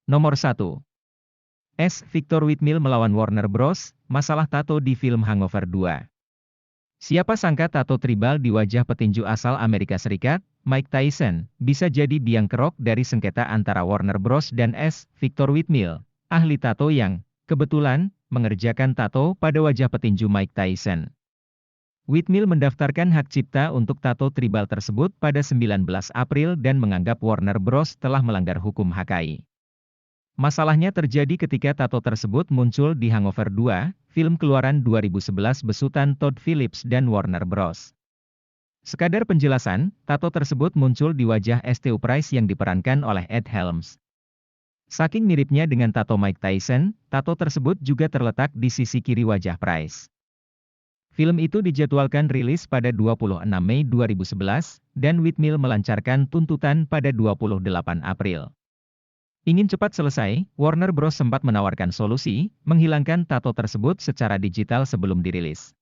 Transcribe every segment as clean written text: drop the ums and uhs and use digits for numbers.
Nomor 1. S. Victor Whitmill melawan Warner Bros., masalah tato di film Hangover 2. Siapa sangka tato tribal di wajah petinju asal Amerika Serikat, Mike Tyson, bisa jadi biang kerok dari sengketa antara Warner Bros. Dan S. Victor Whitmill, ahli tato yang, kebetulan, mengerjakan tato pada wajah petinju Mike Tyson. Whitmill mendaftarkan hak cipta untuk tato tribal tersebut pada 19 April dan menganggap Warner Bros. Telah melanggar hukum HKI. Masalahnya terjadi ketika tato tersebut muncul di Hangover 2, film keluaran 2011 besutan Todd Phillips dan Warner Bros. Sekadar penjelasan, tato tersebut muncul di wajah Stu Price yang diperankan oleh Ed Helms. Saking miripnya dengan tato Mike Tyson, tato tersebut juga terletak di sisi kiri wajah Price. Film itu dijadwalkan rilis pada 26 Mei 2011, dan Whitmill melancarkan tuntutan pada 28 April. Ingin cepat selesai, Warner Bros. Sempat menawarkan solusi, menghilangkan tato tersebut secara digital sebelum dirilis.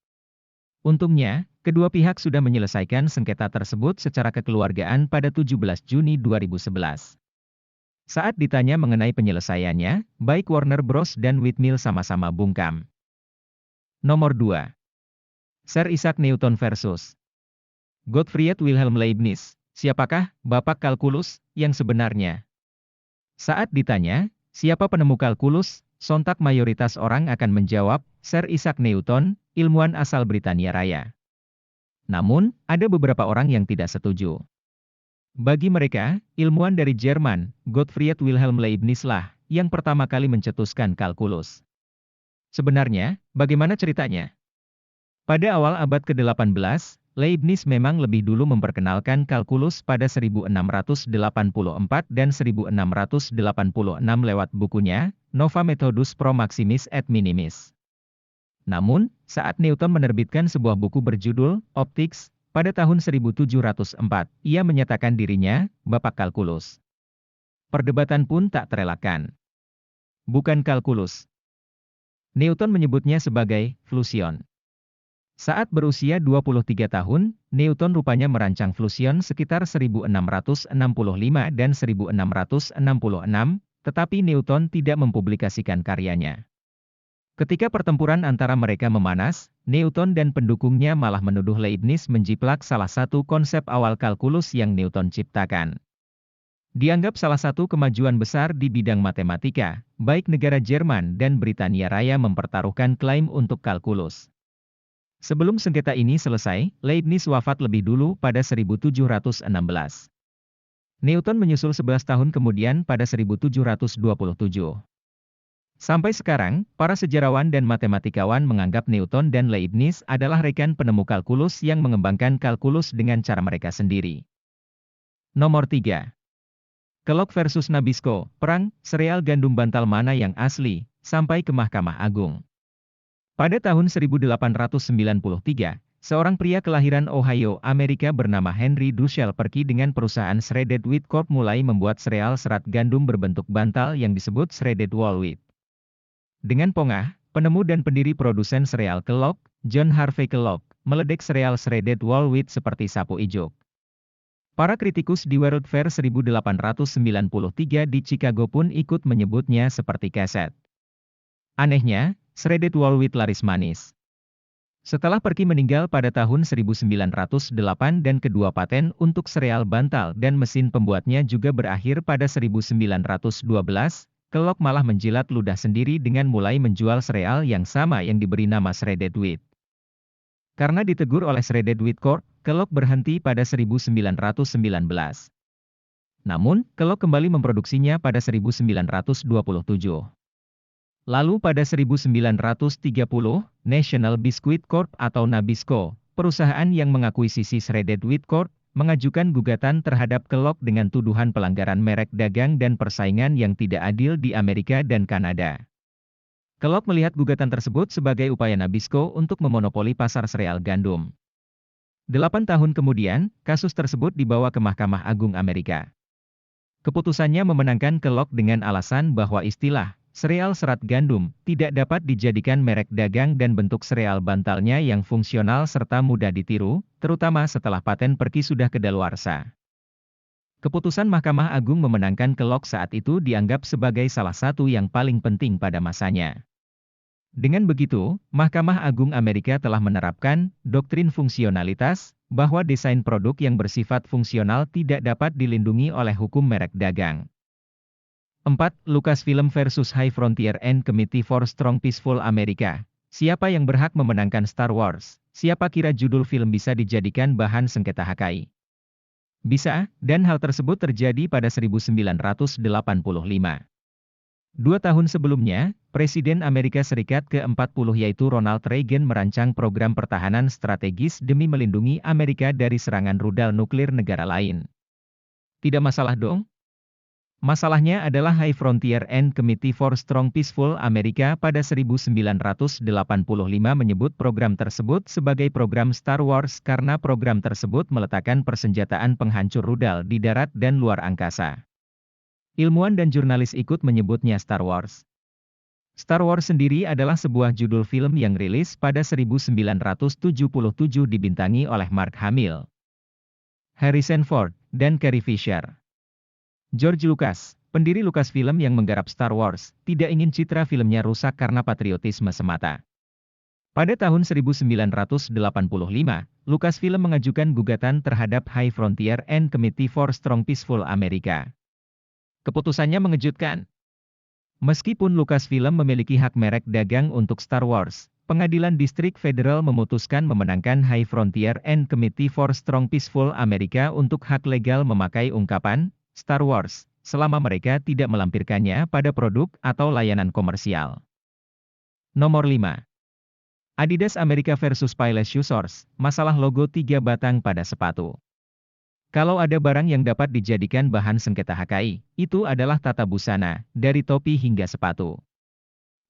Untungnya, kedua pihak sudah menyelesaikan sengketa tersebut secara kekeluargaan pada 17 Juni 2011. Saat ditanya mengenai penyelesaiannya, baik Warner Bros. Dan Whitmill sama-sama bungkam. Nomor 2. Sir Isaac Newton versus Gottfried Wilhelm Leibniz. Siapakah bapak kalkulus yang sebenarnya? Saat ditanya, siapa penemu kalkulus, sontak mayoritas orang akan menjawab, Sir Isaac Newton, ilmuwan asal Britania Raya. Namun, ada beberapa orang yang tidak setuju. Bagi mereka, ilmuwan dari Jerman, Gottfried Wilhelm Leibniz lah, yang pertama kali mencetuskan kalkulus. Sebenarnya, bagaimana ceritanya? Pada awal abad ke-18, Leibniz memang lebih dulu memperkenalkan kalkulus pada 1684 dan 1686 lewat bukunya, Nova Methodus Pro Maximis et Minimis. Namun, saat Newton menerbitkan sebuah buku berjudul Optics, pada tahun 1704, ia menyatakan dirinya, bapak kalkulus. Perdebatan pun tak terelakkan. Bukan kalkulus. Newton menyebutnya sebagai flusion. Saat berusia 23 tahun, Newton rupanya merancang flusion sekitar 1665 dan 1666, tetapi Newton tidak mempublikasikan karyanya. Ketika pertempuran antara mereka memanas, Newton dan pendukungnya malah menuduh Leibniz menjiplak salah satu konsep awal kalkulus yang Newton ciptakan. Dianggap salah satu kemajuan besar di bidang matematika, baik negara Jerman dan Britania Raya mempertaruhkan klaim untuk kalkulus. Sebelum sengketa ini selesai, Leibniz wafat lebih dulu pada 1716. Newton menyusul 11 tahun kemudian pada 1727. Sampai sekarang, para sejarawan dan matematikawan menganggap Newton dan Leibniz adalah rekan penemu kalkulus yang mengembangkan kalkulus dengan cara mereka sendiri. Nomor 3. Kellogg versus Nabisco, perang, sereal gandum bantal mana yang asli, sampai ke Mahkamah Agung. Pada tahun 1893, seorang pria kelahiran Ohio, Amerika bernama Henry Dushel pergi dengan perusahaan Shredded Wheat Corp mulai membuat sereal serat gandum berbentuk bantal yang disebut Shredded Whole Wheat. Dengan pongah, penemu dan pendiri produsen sereal Kellogg, John Harvey Kellogg, meledek sereal Shredded Whole Wheat seperti sapu ijuk. Para kritikus di World Fair 1893 di Chicago pun ikut menyebutnya seperti keset. Anehnya, Shredded Whole Wheat laris manis. Setelah Perky meninggal pada tahun 1908 dan kedua paten untuk sereal bantal dan mesin pembuatnya juga berakhir pada 1912, Kellogg malah menjilat ludah sendiri dengan mulai menjual sereal yang sama yang diberi nama Shredded Wheat. Karena ditegur oleh Shredded Wheat Corp, Kellogg berhenti pada 1919. Namun, Kellogg kembali memproduksinya pada 1927. Lalu pada 1930, National Biscuit Corp atau Nabisco, perusahaan yang mengakuisisi Shredded Wheat Corp, mengajukan gugatan terhadap Kellogg dengan tuduhan pelanggaran merek dagang dan persaingan yang tidak adil di Amerika dan Kanada. Kellogg melihat gugatan tersebut sebagai upaya Nabisco untuk memonopoli pasar sereal gandum. 8 tahun kemudian, kasus tersebut dibawa ke Mahkamah Agung Amerika. Keputusannya memenangkan Kellogg dengan alasan bahwa istilah sereal serat gandum tidak dapat dijadikan merek dagang dan bentuk sereal bantalnya yang fungsional serta mudah ditiru, terutama setelah paten Perky sudah kedaluarsa. Keputusan Mahkamah Agung memenangkan Kellogg saat itu dianggap sebagai salah satu yang paling penting pada masanya. Dengan begitu, Mahkamah Agung Amerika telah menerapkan doktrin fungsionalitas, bahwa desain produk yang bersifat fungsional tidak dapat dilindungi oleh hukum merek dagang. 4. Lucasfilm versus High Frontier and Committee for Strong Peaceful America. Siapa yang berhak memenangkan Star Wars? Siapa kira judul film bisa dijadikan bahan sengketa HKI? Bisa, dan hal tersebut terjadi pada 1985. 2 tahun sebelumnya, Presiden Amerika Serikat ke-40 yaitu Ronald Reagan merancang program pertahanan strategis demi melindungi Amerika dari serangan rudal nuklir negara lain. Tidak masalah dong? Masalahnya adalah High Frontier and Committee for Strong Peaceful America pada 1985 menyebut program tersebut sebagai program Star Wars karena program tersebut meletakkan persenjataan penghancur rudal di darat dan luar angkasa. Ilmuwan dan jurnalis ikut menyebutnya Star Wars. Star Wars sendiri adalah sebuah judul film yang rilis pada 1977 dibintangi oleh Mark Hamill, Harrison Ford, dan Carrie Fisher. George Lucas, pendiri Lucasfilm yang menggarap Star Wars, tidak ingin citra filmnya rusak karena patriotisme semata. Pada tahun 1985, Lucasfilm mengajukan gugatan terhadap High Frontier and Committee for Strong Peaceful America. Keputusannya mengejutkan. Meskipun Lucasfilm memiliki hak merek dagang untuk Star Wars, Pengadilan Distrik Federal memutuskan memenangkan High Frontier and Committee for Strong Peaceful America untuk hak legal memakai ungkapan Star Wars, selama mereka tidak melampirkannya pada produk atau layanan komersial. Nomor 5. Adidas Amerika versus Payless Shoe Source, masalah logo 3 batang pada sepatu. Kalau ada barang yang dapat dijadikan bahan sengketa HKI, itu adalah tata busana, dari topi hingga sepatu.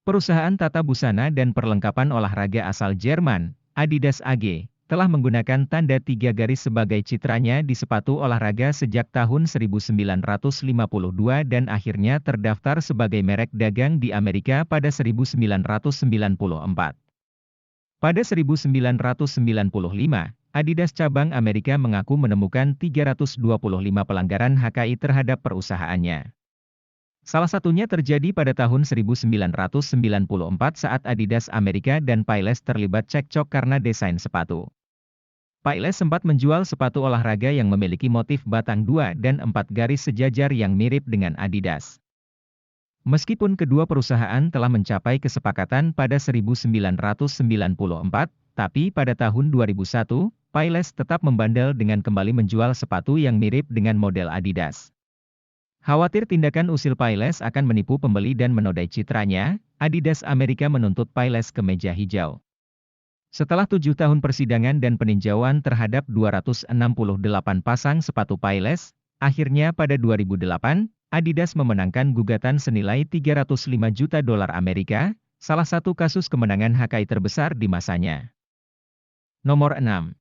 Perusahaan tata busana dan perlengkapan olahraga asal Jerman, Adidas AG, telah menggunakan tanda 3 garis sebagai citranya di sepatu olahraga sejak tahun 1952 dan akhirnya terdaftar sebagai merek dagang di Amerika pada 1994. Pada 1995, Adidas cabang Amerika mengaku menemukan 325 pelanggaran HKI terhadap perusahaannya. Salah satunya terjadi pada tahun 1994 saat Adidas Amerika dan Payless terlibat cekcok karena desain sepatu. Payless sempat menjual sepatu olahraga yang memiliki motif batang 2 dan 4 garis sejajar yang mirip dengan Adidas. Meskipun kedua perusahaan telah mencapai kesepakatan pada 1994, tapi pada tahun 2001, Payless tetap membandel dengan kembali menjual sepatu yang mirip dengan model Adidas. Khawatir tindakan usil Payless akan menipu pembeli dan menodai citranya, Adidas Amerika menuntut Payless ke meja hijau. Setelah 7 tahun persidangan dan peninjauan terhadap 268 pasang sepatu Payless, akhirnya pada 2008, Adidas memenangkan gugatan senilai $305 juta Amerika, salah satu kasus kemenangan HKI terbesar di masanya. Nomor 6.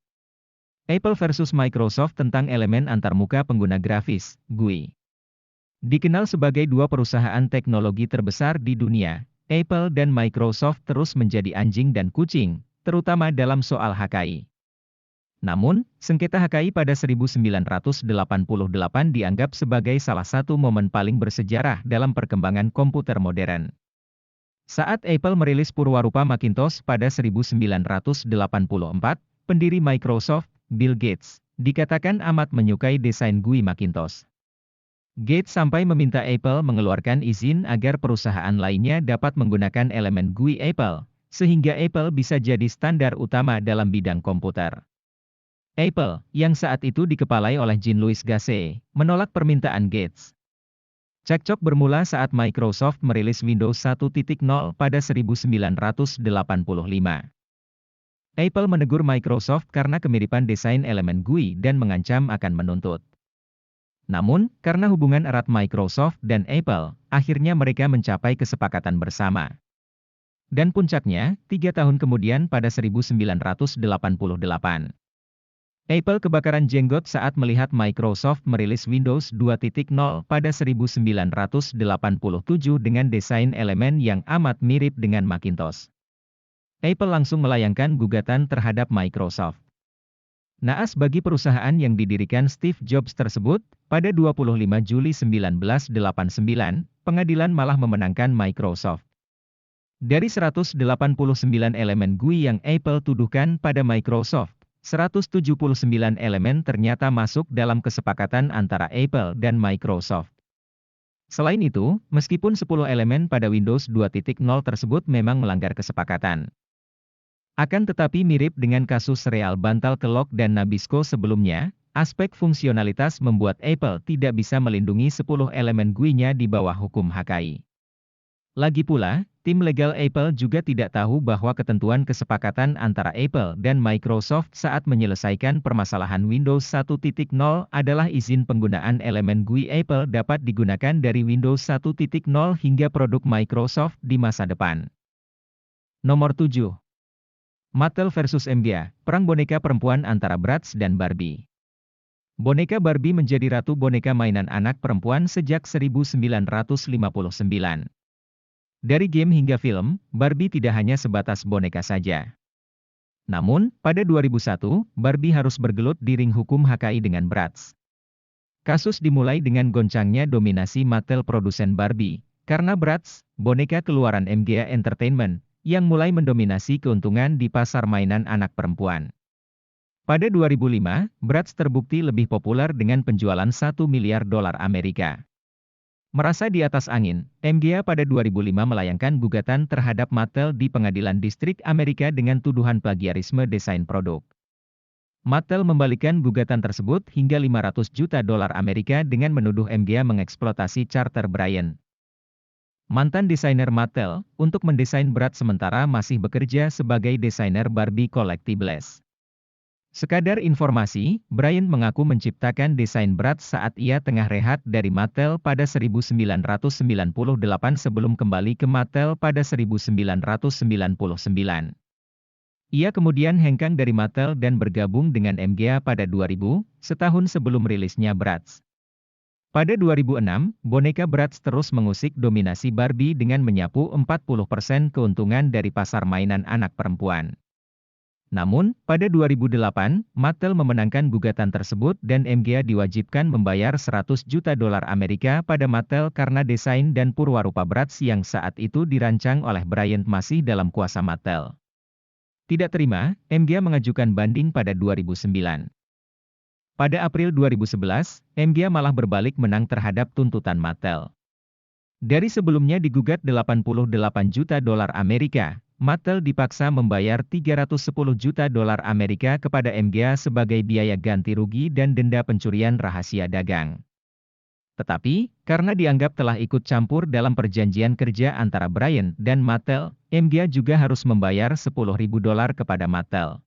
Apple versus Microsoft tentang elemen antarmuka pengguna grafis, GUI. Dikenal sebagai dua perusahaan teknologi terbesar di dunia, Apple dan Microsoft terus menjadi anjing dan kucing, terutama dalam soal HKI. Namun, sengketa HKI pada 1988 dianggap sebagai salah satu momen paling bersejarah dalam perkembangan komputer modern. Saat Apple merilis purwarupa Macintosh pada 1984, pendiri Microsoft, Bill Gates, dikatakan amat menyukai desain GUI Macintosh. Gates sampai meminta Apple mengeluarkan izin agar perusahaan lainnya dapat menggunakan elemen GUI Apple, sehingga Apple bisa jadi standar utama dalam bidang komputer. Apple, yang saat itu dikepalai oleh Jean-Louis Gassee, menolak permintaan Gates. Cekcok bermula saat Microsoft merilis Windows 1.0 pada 1985. Apple menegur Microsoft karena kemiripan desain elemen GUI dan mengancam akan menuntut. Namun, karena hubungan erat Microsoft dan Apple, akhirnya mereka mencapai kesepakatan bersama. Dan puncaknya, 3 tahun kemudian pada 1988. Apple kebakaran jenggot saat melihat Microsoft merilis Windows 2.0 pada 1987 dengan desain elemen yang amat mirip dengan Macintosh. Apple langsung melayangkan gugatan terhadap Microsoft. Naas bagi perusahaan yang didirikan Steve Jobs tersebut, pada 25 Juli 1989, pengadilan malah memenangkan Microsoft. Dari 189 elemen GUI yang Apple tuduhkan pada Microsoft, 179 elemen ternyata masuk dalam kesepakatan antara Apple dan Microsoft. Selain itu, meskipun 10 elemen pada Windows 2.0 tersebut memang melanggar kesepakatan. Akan tetapi mirip dengan kasus serial bantal kelok dan Nabisco sebelumnya, aspek fungsionalitas membuat Apple tidak bisa melindungi 10 elemen GUI-nya di bawah hukum HKI. Lagi pula, tim legal Apple juga tidak tahu bahwa ketentuan kesepakatan antara Apple dan Microsoft saat menyelesaikan permasalahan Windows 1.0 adalah izin penggunaan elemen GUI Apple dapat digunakan dari Windows 1.0 hingga produk Microsoft di masa depan. Nomor 7. Mattel vs MGA, perang boneka perempuan antara Bratz dan Barbie. Boneka Barbie menjadi ratu boneka mainan anak perempuan sejak 1959. Dari game hingga film, Barbie tidak hanya sebatas boneka saja. Namun, pada 2001, Barbie harus bergelut di ring hukum HKI dengan Bratz. Kasus dimulai dengan goncangnya dominasi Mattel produsen Barbie, karena Bratz, boneka keluaran MGA Entertainment, yang mulai mendominasi keuntungan di pasar mainan anak perempuan. Pada 2005, Bratz terbukti lebih populer dengan penjualan $1 miliar Amerika. Merasa di atas angin, MGA pada 2005 melayangkan gugatan terhadap Mattel di Pengadilan Distrik Amerika dengan tuduhan plagiarisme desain produk. Mattel membalikan gugatan tersebut hingga $500 juta Amerika dengan menuduh MGA mengeksploitasi Carter Bryant, mantan desainer Mattel, untuk mendesain Bratz sementara masih bekerja sebagai desainer Barbie Collectibles. Sekadar informasi, Bryant mengaku menciptakan desain Bratz saat ia tengah rehat dari Mattel pada 1998 sebelum kembali ke Mattel pada 1999. Ia kemudian hengkang dari Mattel dan bergabung dengan MGA pada 2000, setahun sebelum rilisnya Bratz. Pada 2006, boneka Bratz terus mengusik dominasi Barbie dengan menyapu 40% keuntungan dari pasar mainan anak perempuan. Namun, pada 2008, Mattel memenangkan gugatan tersebut dan MGA diwajibkan membayar $100 juta Amerika pada Mattel karena desain dan purwarupa Bratz yang saat itu dirancang oleh Bryant masih dalam kuasa Mattel. Tidak terima, MGA mengajukan banding pada 2009. Pada April 2011, MGA malah berbalik menang terhadap tuntutan Mattel. Dari sebelumnya digugat $88 juta Amerika, Mattel dipaksa membayar $310 juta Amerika kepada MGA sebagai biaya ganti rugi dan denda pencurian rahasia dagang. Tetapi, karena dianggap telah ikut campur dalam perjanjian kerja antara Bryant dan Mattel, MGA juga harus membayar $10.000 kepada Mattel.